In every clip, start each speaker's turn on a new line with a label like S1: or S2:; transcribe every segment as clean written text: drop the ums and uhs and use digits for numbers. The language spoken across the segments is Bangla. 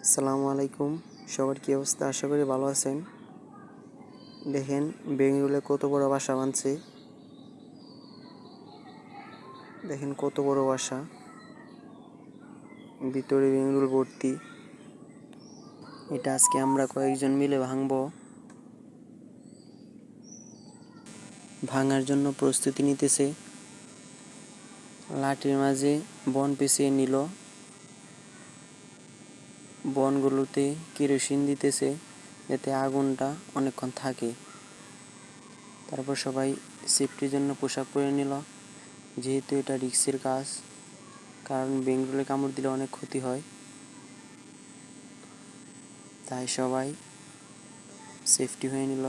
S1: আসসালামু আলাইকুম। সবার কী অবস্থা? আশা করি ভালো আছেন। দেখেন বেঙ্গলে কত বড় বাসা বাঁধছে। দেখেন কত বড় বাসা, ভিতরে বেঙ্গল ভর্তি। এটা আজকে আমরা কয়েকজন মিলে ভাঙার জন্য প্রস্তুতি নিতেছে। লাঠির মাঝে বন পেঁচিয়ে নিল, বনগুলোতে কেরোসিন দিতেছে যাতে আগুনটা অনেকক্ষণ থাকে। তারপর সবাই সেফটির জন্য পোশাক পরে নিল, যেহেতু এটা রিস্কের কাজ, কারণ বেঙ্গলে কামড় দিলে অনেক ক্ষতি হয়। তাই সবাই সেফটি হয়ে নিল।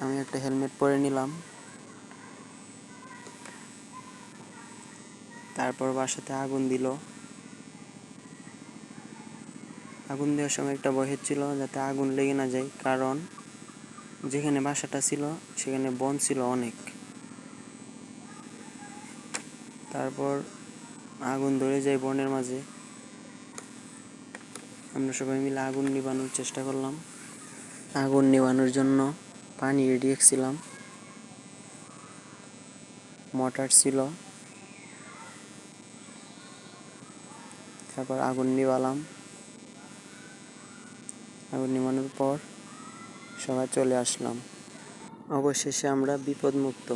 S1: আমি একটা হেলমেট পরে নিলাম। তারপর বাসাতে আগুন দিল। আগুন দেওয়ার সময় একটা ভয় ছিল যাতে আগুন লেগে না যায়, কারণ যেখানে বাসাটা ছিল সেখানে বন ছিল অনেক। তারপর আগুন ধরে যায় বনের মাঝে। আমরা সবাই মিলে আগুন নিভানোর চেষ্টা করলাম। আগুন নিভানোর জন্য পানি রেডি রাখছিলাম, মোটর ছিল। তারপর আগুন নিভালাম। আগুন নিভানোর পর সবাই চলে আসলাম। অবশেষে আমরা বিপদমুক্ত।